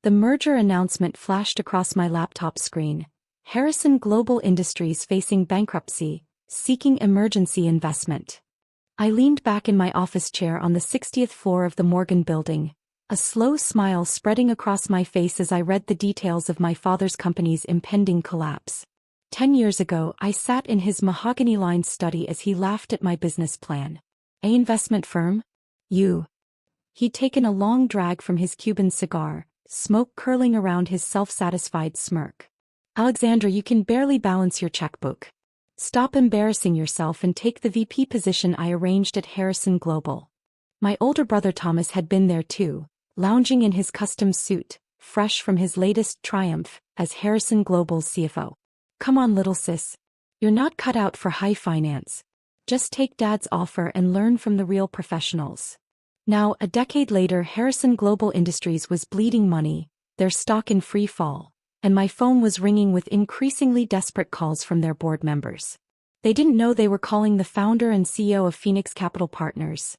The merger announcement flashed across my laptop screen. Harrison Global Industries facing bankruptcy, seeking emergency investment. I leaned back in my office chair on the 60th floor of the Morgan building, a slow smile spreading across my face as I read the details of my father's company's impending collapse. 10 years ago, I sat in his mahogany-lined study as he laughed at my business plan. "A investment firm? You?" He'd taken a long drag from his Cuban cigar, smoke curling around his self-satisfied smirk. "Alexandra, you can barely balance your checkbook. Stop embarrassing yourself and take the VP position I arranged at Harrison Global." My older brother Thomas had been there too, lounging in his custom suit, fresh from his latest triumph as Harrison Global's CFO. "Come on, little sis. You're not cut out for high finance. Just take Dad's offer and learn from the real professionals." Now, a decade later, Harrison Global Industries was bleeding money, their stock in free fall, and my phone was ringing with increasingly desperate calls from their board members. They didn't know they were calling the founder and CEO of Phoenix Capital Partners,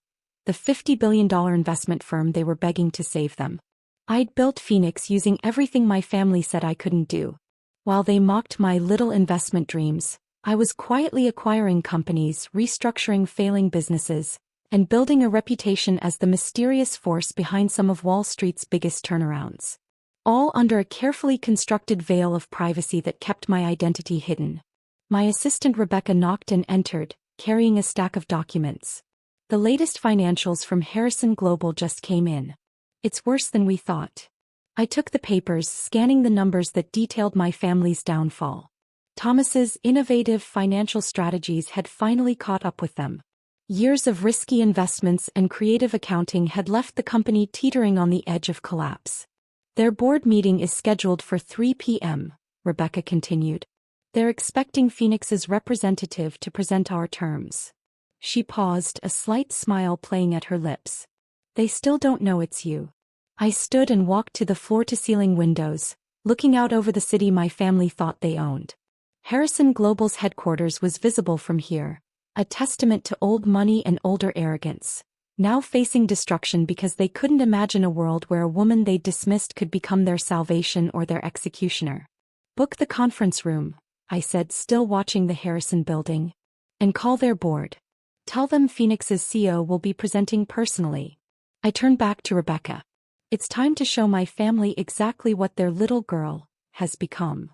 the $50 billion investment firm they were begging to save them. I'd built Phoenix using everything my family said I couldn't do. While they mocked my little investment dreams, I was quietly acquiring companies, restructuring failing businesses, and building a reputation as the mysterious force behind some of Wall Street's biggest turnarounds. All under a carefully constructed veil of privacy that kept my identity hidden. My assistant Rebecca knocked and entered, carrying a stack of documents. "The latest financials from Harrison Global just came in. It's worse than we thought." I took the papers, scanning the numbers that detailed my family's downfall. Thomas's innovative financial strategies had finally caught up with them. Years of risky investments and creative accounting had left the company teetering on the edge of collapse. "Their board meeting is scheduled for 3 p.m., Rebecca continued. "They're expecting Phoenix's representative to present our terms." She paused, a slight smile playing at her lips. "They still don't know it's you." I stood and walked to the floor-to-ceiling windows, looking out over the city my family thought they owned. Harrison Global's headquarters was visible from here, a testament to old money and older arrogance, now facing destruction because they couldn't imagine a world where a woman they'd dismissed could become their salvation or their executioner. "Book the conference room," I said, still watching the Harrison building. "And call their board. Tell them Phoenix's CEO will be presenting personally." I turned back to Rebecca. "It's time to show my family exactly what their little girl has become."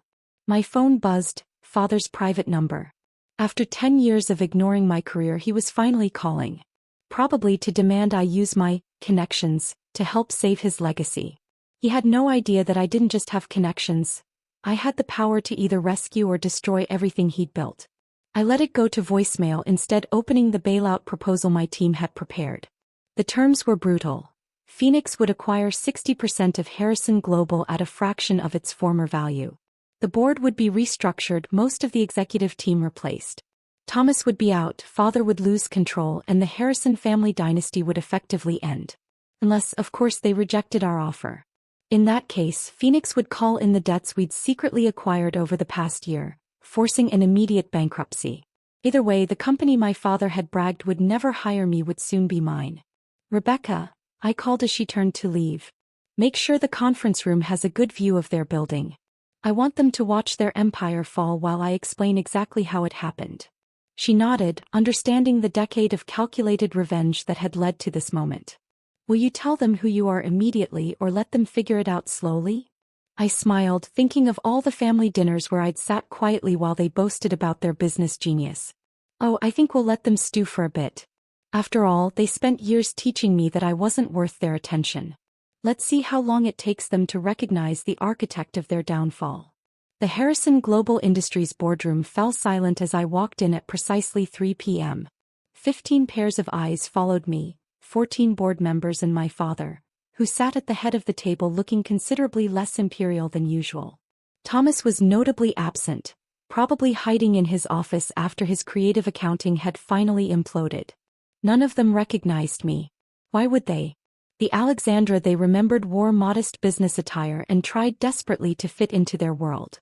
My phone buzzed, father's private number. After 10 years of ignoring my career, he was finally calling. Probably to demand I use my connections to help save his legacy. He had no idea that I didn't just have connections. I had the power to either rescue or destroy everything he'd built. I let it go to voicemail, instead opening the bailout proposal my team had prepared. The terms were brutal. Phoenix would acquire 60% of Harrison Global at a fraction of its former value. The board would be restructured, most of the executive team replaced. Thomas would be out, father would lose control, and the Harrison family dynasty would effectively end. Unless, of course, they rejected our offer. In that case, Phoenix would call in the debts we'd secretly acquired over the past year, forcing an immediate bankruptcy. Either way, the company my father had bragged would never hire me would soon be mine. "Rebecca," I called as she turned to leave. "Make sure the conference room has a good view of their building. I want them to watch their empire fall while I explain exactly how it happened." She nodded, understanding the decade of calculated revenge that had led to this moment. "Will you tell them who you are immediately or let them figure it out slowly?" I smiled, thinking of all the family dinners where I'd sat quietly while they boasted about their business genius. "Oh, I think we'll let them stew for a bit. After all, they spent years teaching me that I wasn't worth their attention. Let's see how long it takes them to recognize the architect of their downfall." The Harrison Global Industries boardroom fell silent as I walked in at precisely 3 p.m. 15 pairs of eyes followed me, 14 board members and my father, who sat at the head of the table looking considerably less imperial than usual. Thomas was notably absent, probably hiding in his office after his creative accounting had finally imploded. None of them recognized me. Why would they? The Alexandra they remembered wore modest business attire and tried desperately to fit into their world.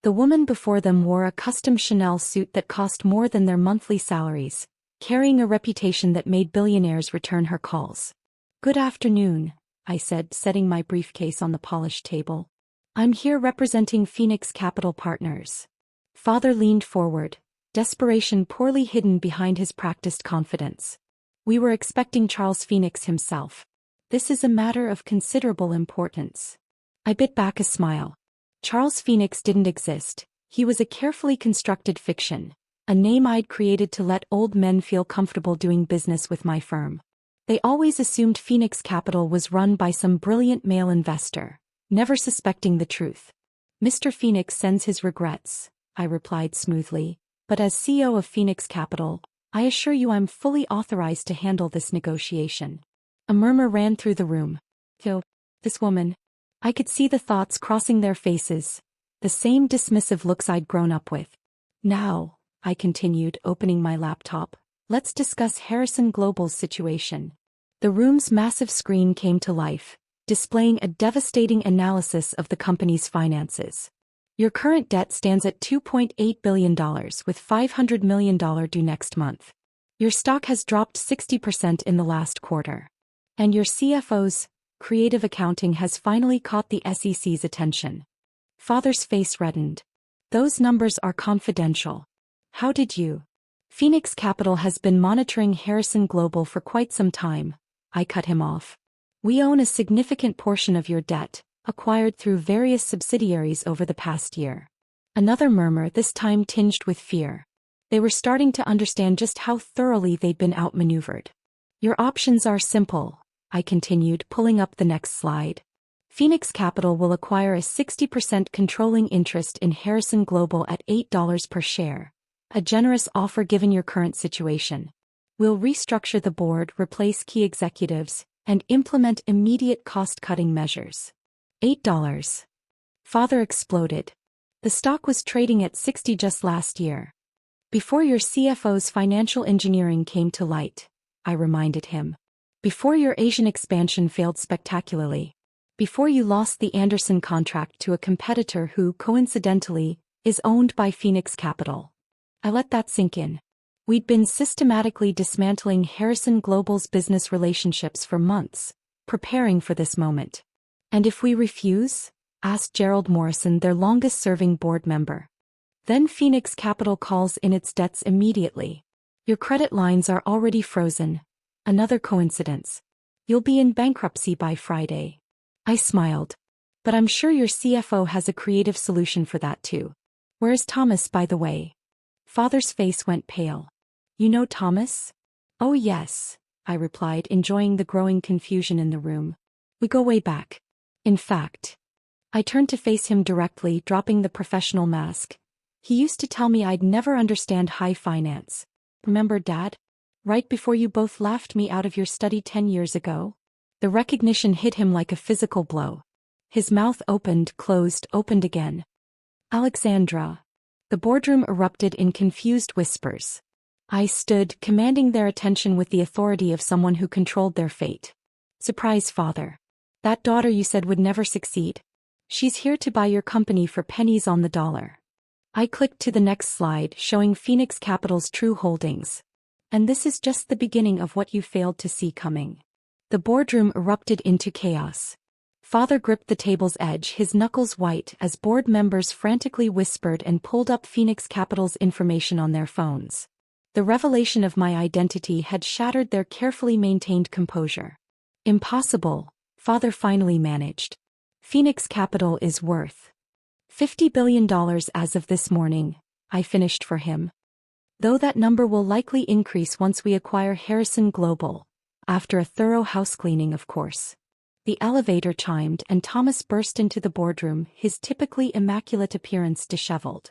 The woman before them wore a custom Chanel suit that cost more than their monthly salaries, carrying a reputation that made billionaires return her calls. "Good afternoon," I said, setting my briefcase on the polished table. I'm here representing Phoenix Capital Partners. Father leaned forward, desperation poorly hidden behind his practiced confidence. We were expecting Charles Phoenix himself. This is a matter of considerable importance. I bit back a smile. Charles Phoenix didn't exist. He was a carefully constructed fiction, a name I'd created to let old men feel comfortable doing business with my firm. They always assumed Phoenix Capital was run by some brilliant male investor, never suspecting the truth. Mr. Phoenix sends his regrets, I replied smoothly, but as CEO of Phoenix Capital, I assure you I'm fully authorized to handle this negotiation. A murmur ran through the room. This woman. I could see the thoughts crossing their faces, the same dismissive looks I'd grown up with. Now, I continued, opening my laptop, let's discuss Harrison Global's situation. The room's massive screen came to life, displaying a devastating analysis of the company's finances. Your current debt stands at $2.8 billion with $500 million due next month. Your stock has dropped 60% in the last quarter. And your CFO's creative accounting has finally caught the SEC's attention. Father's face reddened. Those numbers are confidential. How did you? Phoenix Capital has been monitoring Harrison Global for quite some time. I cut him off. We own a significant portion of your debt, acquired through various subsidiaries over the past year. Another murmur, this time tinged with fear. They were starting to understand just how thoroughly they'd been outmaneuvered. Your options are simple, I continued, pulling up the next slide. Phoenix Capital will acquire a 60% controlling interest in Harrison Global at $8 per share. A generous offer given your current situation. We'll restructure the board, replace key executives, and implement immediate cost-cutting measures. $8. Father exploded. The stock was trading at $60 just last year. Before your CFO's financial engineering came to light, I reminded him. Before your Asian expansion failed spectacularly. Before you lost the Anderson contract to a competitor who, coincidentally, is owned by Phoenix Capital. I let that sink in. We'd been systematically dismantling Harrison Global's business relationships for months, preparing for this moment. And if we refuse? Asked Gerald Morrison, their longest-serving board member. Then Phoenix Capital calls in its debts immediately. Your credit lines are already frozen. Another coincidence. You'll be in bankruptcy by Friday. I smiled. But I'm sure your CFO has a creative solution for that too. Where is Thomas, by the way? Father's face went pale. You know Thomas? Oh yes, I replied, enjoying the growing confusion in the room. We go way back. In fact. I turned to face him directly, dropping the professional mask. He used to tell me I'd never understand high finance. Remember, Dad? Right before you both laughed me out of your study 10 years ago? The recognition hit him like a physical blow. His mouth opened, closed, opened again. Alexandra. The boardroom erupted in confused whispers. I stood, commanding their attention with the authority of someone who controlled their fate. Surprise, Father. That daughter you said would never succeed. She's here to buy your company for pennies on the dollar. I clicked to the next slide, showing Phoenix Capital's true holdings. And this is just the beginning of what you failed to see coming. The boardroom erupted into chaos. Father gripped the table's edge, his knuckles white, as board members frantically whispered and pulled up Phoenix Capital's information on their phones. The revelation of my identity had shattered their carefully maintained composure. Impossible, Father finally managed. Phoenix Capital is worth $50 billion as of this morning, I finished for him. Though that number will likely increase once we acquire Harrison Global, after a thorough housecleaning, of course. The elevator chimed and Thomas burst into the boardroom, his typically immaculate appearance disheveled.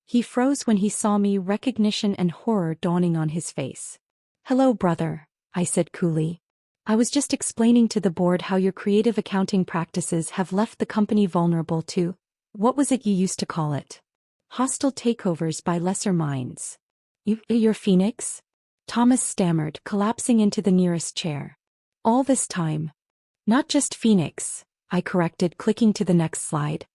He froze when he saw me, recognition and horror dawning on his face. Hello, brother, I said coolly. I was just explaining to the board how your creative accounting practices have left the company vulnerable to, what was it you used to call it? Hostile takeovers by lesser minds. You're Phoenix? Thomas stammered, collapsing into the nearest chair. All this time. Not just Phoenix, I corrected, clicking to the next slide.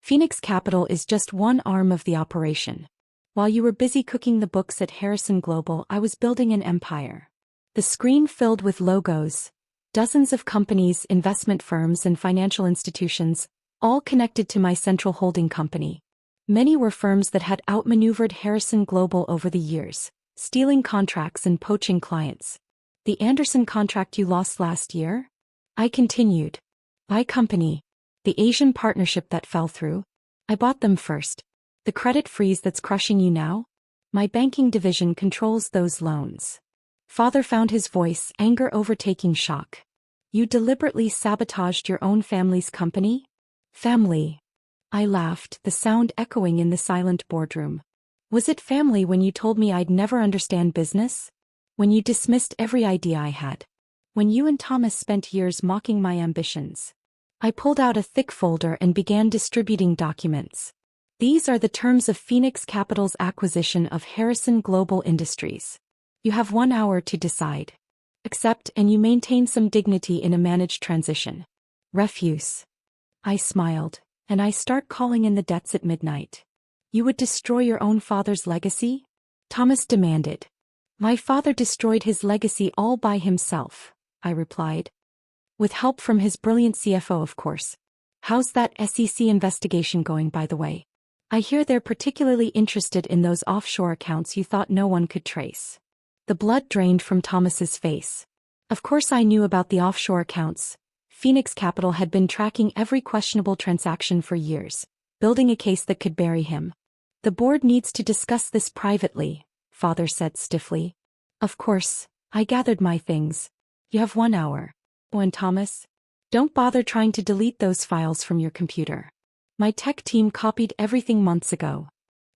Phoenix Capital is just one arm of the operation. While you were busy cooking the books at Harrison Global, I was building an empire. The screen filled with logos, Dozens of companies, investment firms, and financial institutions, all connected to my central holding company. Many were firms that had outmaneuvered Harrison Global over the years, stealing contracts and poaching clients. The Anderson contract you lost last year? I continued. My company. The Asian partnership that fell through? I bought them first. The credit freeze that's crushing you now? My banking division controls those loans. Father found his voice, anger overtaking shock. You deliberately sabotaged your own family's company? Family. I laughed, the sound echoing in the silent boardroom. Was it family when you told me I'd never understand business? When you dismissed every idea I had? When you and Thomas spent years mocking my ambitions? I pulled out a thick folder and began distributing documents. These are the terms of Phoenix Capital's acquisition of Harrison Global Industries. You have 1 hour to decide. Accept and you maintain some dignity in a managed transition. Refuse. I smiled. And I start calling in the debts at midnight. You would destroy your own father's legacy? Thomas demanded. My father destroyed his legacy all by himself, I replied. With help from his brilliant CFO, of course. How's that SEC investigation going, by the way? I hear they're particularly interested in those offshore accounts you thought no one could trace. The blood drained from Thomas's face. Of course I knew about the offshore accounts. Phoenix Capital had been tracking every questionable transaction for years, building a case that could bury him. The board needs to discuss this privately, Father said stiffly. Of course, I gathered my things. You have 1 hour. Oh, and Thomas? Don't bother trying to delete those files from your computer. My tech team copied everything months ago.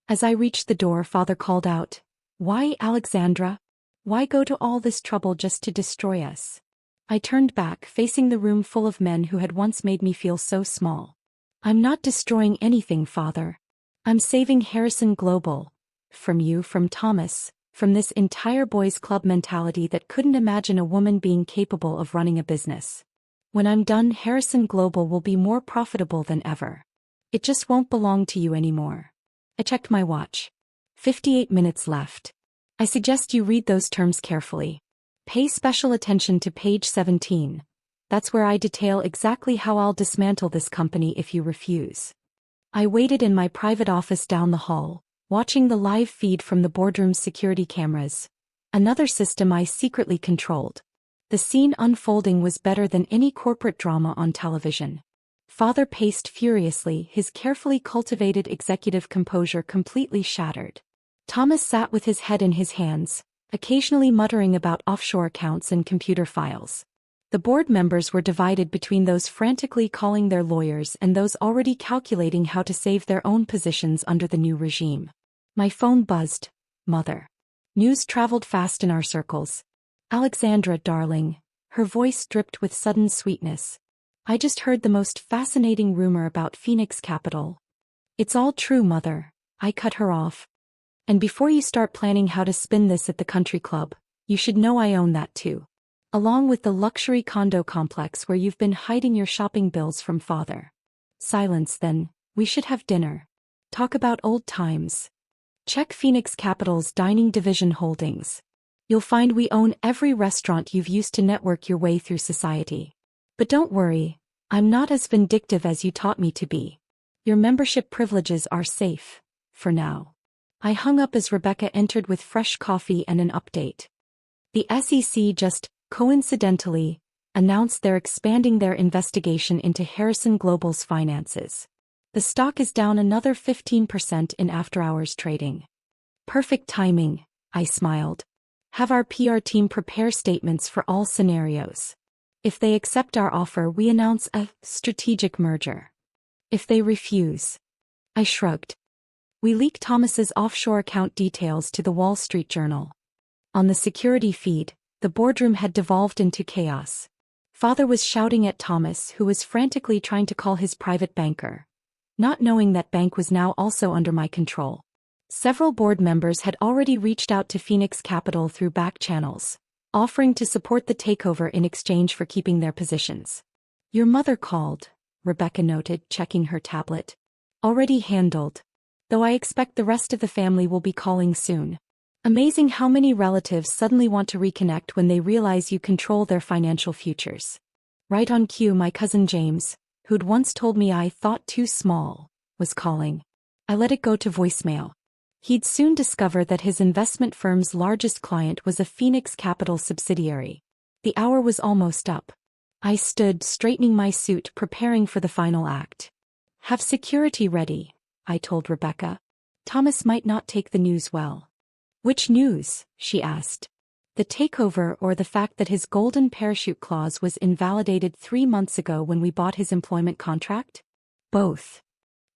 As I reached the door, Father called out, Why, Alexandra? Why go to all this trouble just to destroy us? I turned back, facing the room full of men who had once made me feel so small. I'm not destroying anything, Father. I'm saving Harrison Global. From you, from Thomas, from this entire boys' club mentality that couldn't imagine a woman being capable of running a business. When I'm done, Harrison Global will be more profitable than ever. It just won't belong to you anymore. I checked my watch. 58 minutes left. I suggest you read those terms carefully. Pay special attention to page 17. That's where I detail exactly how I'll dismantle this company if you refuse. I waited in my private office down the hall, watching the live feed from the boardroom's security cameras, another system I secretly controlled. The scene unfolding was better than any corporate drama on television. Father paced furiously, his carefully cultivated executive composure completely shattered. Thomas sat with his head in his hands, occasionally muttering about offshore accounts and computer files. The board members were divided between those frantically calling their lawyers and those already calculating how to save their own positions under the new regime. My phone buzzed. Mother. News traveled fast in our circles. Alexandra, darling. Her voice dripped with sudden sweetness. I just heard the most fascinating rumor about Phoenix Capital. It's all true, Mother. I cut her off. And before you start planning how to spin this at the country club, you should know I own that too. Along with the luxury condo complex where you've been hiding your shopping bills from Father. Silence then, we should have dinner. Talk about old times. Check Phoenix Capital's dining division holdings. You'll find we own every restaurant you've used to network your way through society. But don't worry, I'm not as vindictive as you taught me to be. Your membership privileges are safe, for now. I hung up as Rebecca entered with fresh coffee and an update. The SEC just, coincidentally, announced they're expanding their investigation into Harrison Global's finances. The stock is down another 15% in after-hours trading. Perfect timing, I smiled. Have our PR team prepare statements for all scenarios. If they accept our offer, we announce a strategic merger. If they refuse, I shrugged. We leak Thomas's offshore account details to the Wall Street Journal. On the security feed, the boardroom had devolved into chaos. Father was shouting at Thomas, who was frantically trying to call his private banker, not knowing that bank was now also under my control. Several board members had already reached out to Phoenix Capital through back channels, offering to support the takeover in exchange for keeping their positions. Your mother called, Rebecca noted, checking her tablet. Already handled. Though I expect the rest of the family will be calling soon. Amazing how many relatives suddenly want to reconnect when they realize you control their financial futures. Right on cue, my cousin James, who'd once told me I thought too small, was calling. I let it go to voicemail. He'd soon discover that his investment firm's largest client was a Phoenix Capital subsidiary. The hour was almost up. I stood, straightening my suit, preparing for the final act. Have security ready, I told Rebecca. Thomas might not take the news well. Which news? She asked. The takeover or the fact that his golden parachute clause was invalidated 3 months ago when we bought his employment contract? Both.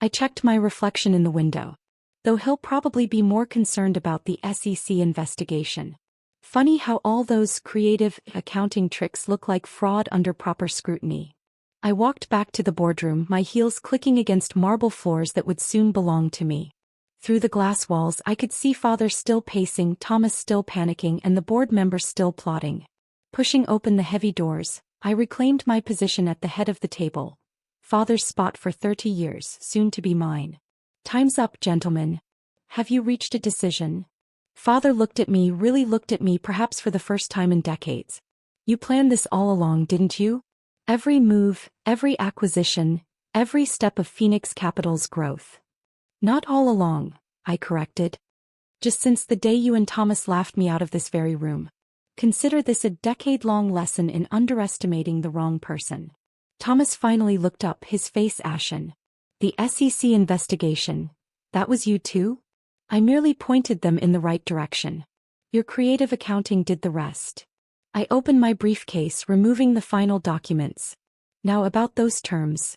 I checked my reflection in the window. Though he'll probably be more concerned about the SEC investigation. Funny how all those creative accounting tricks look like fraud under proper scrutiny. I walked back to the boardroom, my heels clicking against marble floors that would soon belong to me. Through the glass walls I could see Father still pacing, Thomas still panicking, and the board members still plotting. Pushing open the heavy doors, I reclaimed my position at the head of the table. Father's spot for 30 years, soon to be mine. Time's up, gentlemen. Have you reached a decision? Father looked at me, really looked at me, perhaps for the first time in decades. You planned this all along, didn't you? Every move, every acquisition, every step of Phoenix Capital's growth. Not all along, I corrected. Just since the day you and Thomas laughed me out of this very room. Consider this a decade-long lesson in underestimating the wrong person. Thomas finally looked up, his face ashen. The SEC investigation. That was you too? I merely pointed them in the right direction. Your creative accounting did the rest. I opened my briefcase, removing the final documents. Now about those terms.